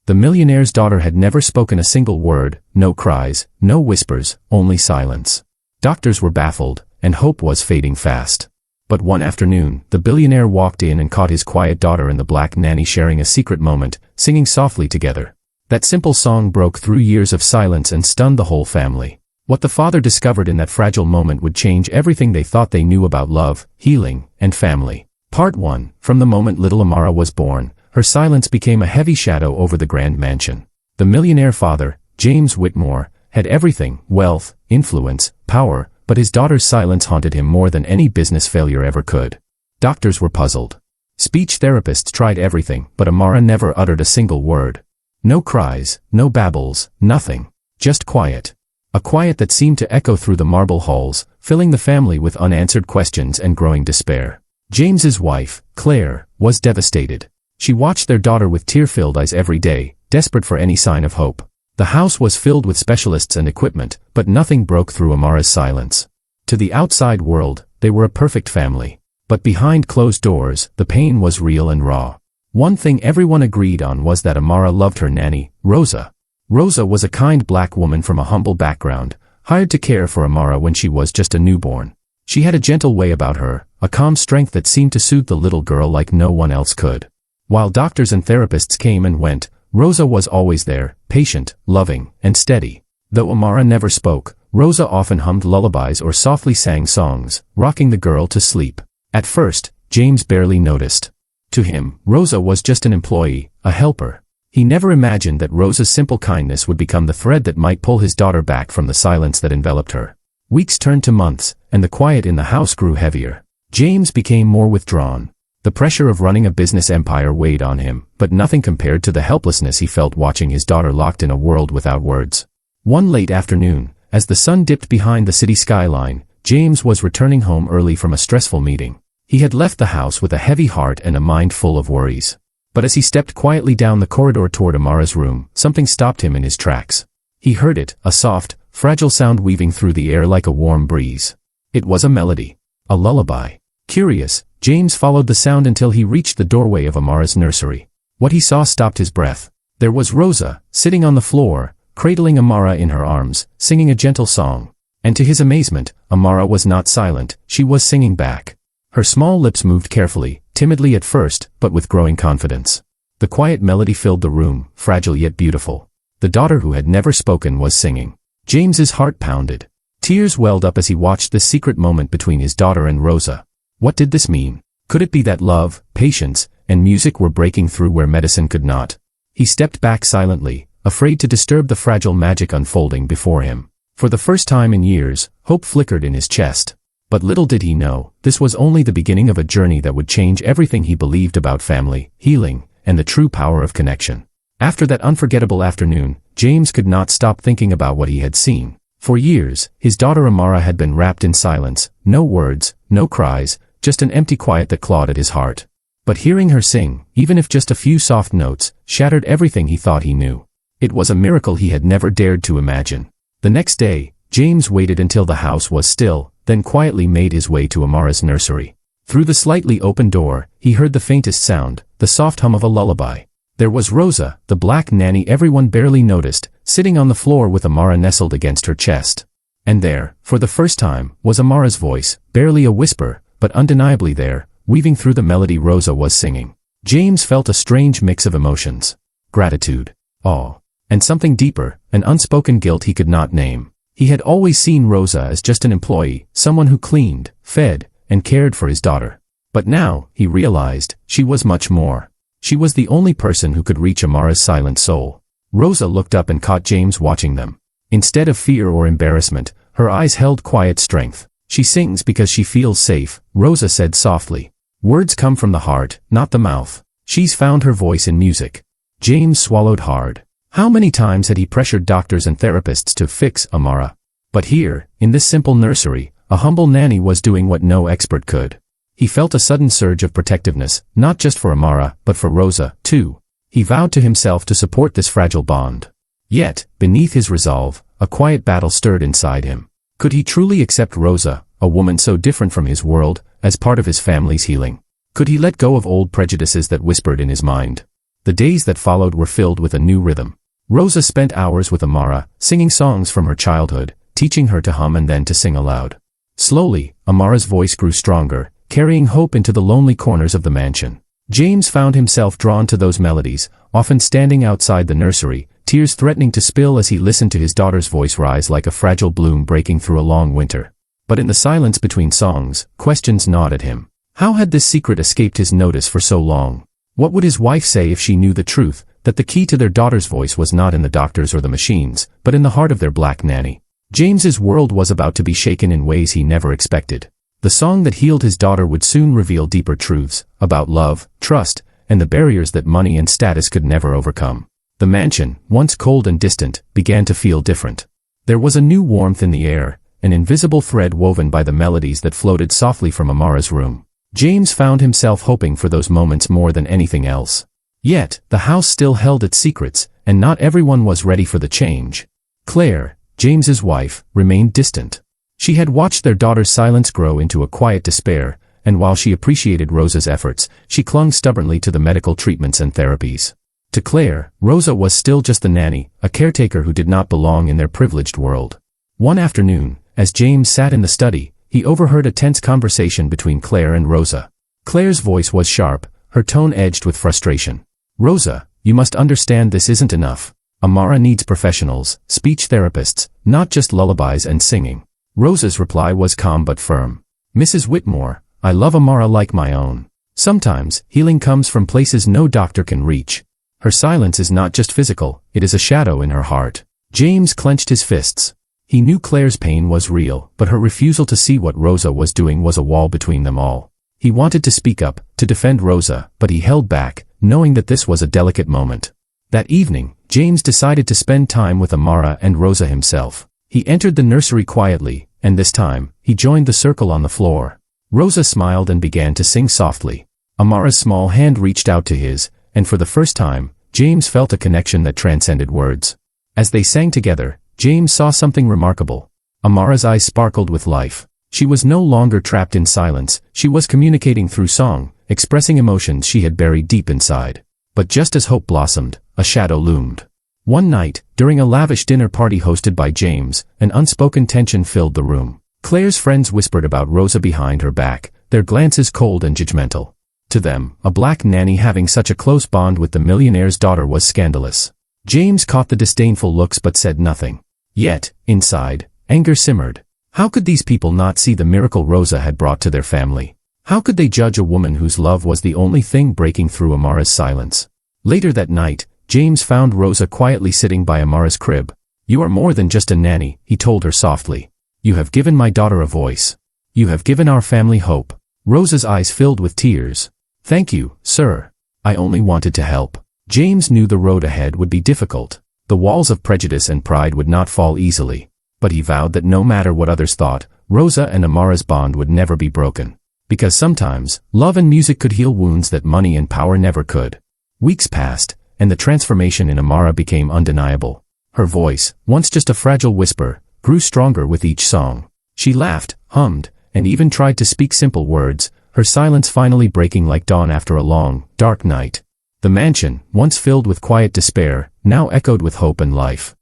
The millionaire's daughter had never spoken a single word, no cries, no whispers, only silence. Doctors were baffled, and hope was fading fast. But one afternoon, the billionaire walked in and caught his quiet daughter and the black nanny sharing a secret moment, singing softly together. That simple song broke through years of silence and stunned the whole family. What the father discovered in that fragile moment would change everything they thought they knew about love, healing, and family. Part 1. From the moment little Amara was born, her silence became a heavy shadow over the grand mansion. The millionaire father, James Whitmore, had everything: wealth, influence, power, but his daughter's silence haunted him more than any business failure ever could. Doctors were puzzled. Speech therapists tried everything, but Amara never uttered a single word. No cries, no babbles, nothing. Just quiet. A quiet that seemed to echo through the marble halls, filling the family with unanswered questions and growing despair. James's wife, Claire, was devastated. She watched their daughter with tear-filled eyes every day, desperate for any sign of hope. The house was filled with specialists and equipment, but nothing broke through Amara's silence. To the outside world, they were a perfect family. But behind closed doors, the pain was real and raw. One thing everyone agreed on was that Amara loved her nanny, Rosa. Rosa was a kind black woman from a humble background, hired to care for Amara when she was just a newborn. She had a gentle way about her, a calm strength that seemed to soothe the little girl like no one else could. While doctors and therapists came and went, Rosa was always there, patient, loving, and steady. Though Amara never spoke, Rosa often hummed lullabies or softly sang songs, rocking the girl to sleep. At first, James barely noticed. To him, Rosa was just an employee, a helper. He never imagined that Rosa's simple kindness would become the thread that might pull his daughter back from the silence that enveloped her. Weeks turned to months, and the quiet in the house grew heavier. James became more withdrawn. The pressure of running a business empire weighed on him, but nothing compared to the helplessness he felt watching his daughter locked in a world without words. One late afternoon, as the sun dipped behind the city skyline, James was returning home early from a stressful meeting. He had left the house with a heavy heart and a mind full of worries. But as he stepped quietly down the corridor toward Amara's room, something stopped him in his tracks. He heard it, a soft, fragile sound weaving through the air like a warm breeze. It was a melody. A lullaby. Curious, James followed the sound until he reached the doorway of Amara's nursery. What he saw stopped his breath. There was Rosa, sitting on the floor, cradling Amara in her arms, singing a gentle song. And to his amazement, Amara was not silent, she was singing back. Her small lips moved carefully, timidly at first, but with growing confidence. The quiet melody filled the room, fragile yet beautiful. The daughter who had never spoken was singing. James's heart pounded. Tears welled up as he watched this secret moment between his daughter and Rosa. What did this mean? Could it be that love, patience, and music were breaking through where medicine could not? He stepped back silently, afraid to disturb the fragile magic unfolding before him. For the first time in years, hope flickered in his chest. But little did he know, this was only the beginning of a journey that would change everything he believed about family, healing, and the true power of connection. After that unforgettable afternoon, James could not stop thinking about what he had seen. For years, his daughter Amara had been wrapped in silence, no words, no cries, just an empty quiet that clawed at his heart. But hearing her sing, even if just a few soft notes, shattered everything he thought he knew. It was a miracle he had never dared to imagine. The next day, James waited until the house was still, then quietly made his way to Amara's nursery. Through the slightly open door, he heard the faintest sound, the soft hum of a lullaby. There was Rosa, the black nanny everyone barely noticed, sitting on the floor with Amara nestled against her chest. And there, for the first time, was Amara's voice, barely a whisper, but undeniably there, weaving through the melody Rosa was singing. James felt a strange mix of emotions. Gratitude, awe, and something deeper, an unspoken guilt he could not name. He had always seen Rosa as just an employee, someone who cleaned, fed, and cared for his daughter. But now, he realized, she was much more. She was the only person who could reach Amara's silent soul. Rosa looked up and caught James watching them. Instead of fear or embarrassment, her eyes held quiet strength. She sings because she feels safe, Rosa said softly. Words come from the heart, not the mouth. She's found her voice in music. James swallowed hard. How many times had he pressured doctors and therapists to fix Amara? But here, in this simple nursery, a humble nanny was doing what no expert could. He felt a sudden surge of protectiveness, not just for Amara, but for Rosa, too. He vowed to himself to support this fragile bond. Yet, beneath his resolve, a quiet battle stirred inside him. Could he truly accept Rosa, a woman so different from his world, as part of his family's healing? Could he let go of old prejudices that whispered in his mind? The days that followed were filled with a new rhythm. Rosa spent hours with Amara, singing songs from her childhood, teaching her to hum and then to sing aloud. Slowly, Amara's voice grew stronger, carrying hope into the lonely corners of the mansion. James found himself drawn to those melodies, often standing outside the nursery, tears threatening to spill as he listened to his daughter's voice rise like a fragile bloom breaking through a long winter. But in the silence between songs, questions gnawed at him. How had this secret escaped his notice for so long? What would his wife say if she knew the truth, that the key to their daughter's voice was not in the doctors or the machines, but in the heart of their black nanny? James's world was about to be shaken in ways he never expected. The song that healed his daughter would soon reveal deeper truths, about love, trust, and the barriers that money and status could never overcome. The mansion, once cold and distant, began to feel different. There was a new warmth in the air, an invisible thread woven by the melodies that floated softly from Amara's room. James found himself hoping for those moments more than anything else. Yet, the house still held its secrets, and not everyone was ready for the change. Claire, James's wife, remained distant. She had watched their daughter's silence grow into a quiet despair, and while she appreciated Rosa's efforts, she clung stubbornly to the medical treatments and therapies. To Claire, Rosa was still just the nanny, a caretaker who did not belong in their privileged world. One afternoon, as James sat in the study, he overheard a tense conversation between Claire and Rosa. Claire's voice was sharp, her tone edged with frustration. "Rosa, you must understand this isn't enough. Amara needs professionals, speech therapists, not just lullabies and singing." Rosa's reply was calm but firm. "Mrs. Whitmore, I love Amara like my own. Sometimes, healing comes from places no doctor can reach. Her silence is not just physical, it is a shadow in her heart." James clenched his fists. He knew Claire's pain was real, but her refusal to see what Rosa was doing was a wall between them all. He wanted to speak up, to defend Rosa, but he held back, knowing that this was a delicate moment. That evening, James decided to spend time with Amara and Rosa himself. He entered the nursery quietly, and this time, he joined the circle on the floor. Rosa smiled and began to sing softly. Amara's small hand reached out to his, and for the first time, James felt a connection that transcended words. As they sang together, James saw something remarkable. Amara's eyes sparkled with life. She was no longer trapped in silence, she was communicating through song, expressing emotions she had buried deep inside. But just as hope blossomed, a shadow loomed. One night, during a lavish dinner party hosted by James, an unspoken tension filled the room. Claire's friends whispered about Rosa behind her back, their glances cold and judgmental. To them, a black nanny having such a close bond with the millionaire's daughter was scandalous. James caught the disdainful looks but said nothing. Yet, inside, anger simmered. How could these people not see the miracle Rosa had brought to their family? How could they judge a woman whose love was the only thing breaking through Amara's silence? Later that night, James found Rosa quietly sitting by Amara's crib. "You are more than just a nanny," he told her softly. "You have given my daughter a voice. You have given our family hope." Rosa's eyes filled with tears. "Thank you, sir. I only wanted to help." James knew the road ahead would be difficult. The walls of prejudice and pride would not fall easily. But he vowed that no matter what others thought, Rosa and Amara's bond would never be broken. Because sometimes, love and music could heal wounds that money and power never could. Weeks passed, and the transformation in Amara became undeniable. Her voice, once just a fragile whisper, grew stronger with each song. She laughed, hummed, and even tried to speak simple words, her silence finally breaking like dawn after a long, dark night. The mansion, once filled with quiet despair, now echoed with hope and life.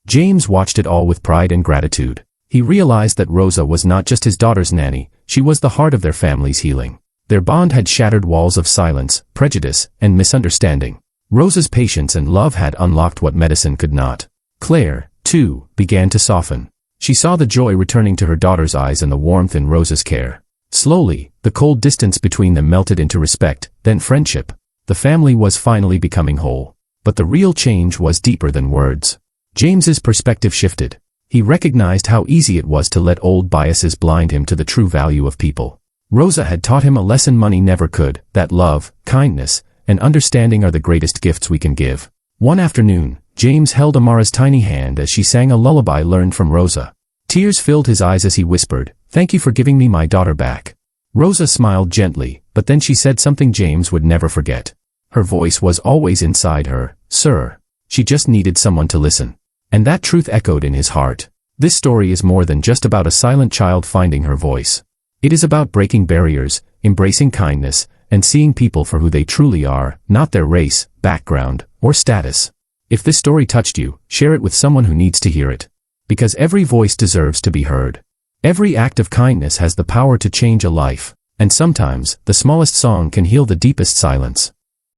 James watched it all with pride and gratitude. He realized that Rosa was not just his daughter's nanny, she was the heart of their family's healing. Their bond had shattered walls of silence, prejudice, and misunderstanding. Rosa's patience and love had unlocked what medicine could not. Claire, too, began to soften. She saw the joy returning to her daughter's eyes and the warmth in Rosa's care. Slowly, the cold distance between them melted into respect, then friendship. The family was finally becoming whole. But the real change was deeper than words. James's perspective shifted. He recognized how easy it was to let old biases blind him to the true value of people. Rosa had taught him a lesson money never could, that love, kindness, and understanding are the greatest gifts we can give. One afternoon, James held Amara's tiny hand as she sang a lullaby learned from Rosa. Tears filled his eyes as he whispered, "Thank you for giving me my daughter back." Rosa smiled gently, but then she said something James would never forget. Her voice was always inside her, "Sir." She just needed someone to listen. And that truth echoed in his heart. This story is more than just about a silent child finding her voice. It is about breaking barriers, embracing kindness, and seeing people for who they truly are, not their race, background, or status. If this story touched you, share it with someone who needs to hear it. Because every voice deserves to be heard. Every act of kindness has the power to change a life, and sometimes, the smallest song can heal the deepest silence.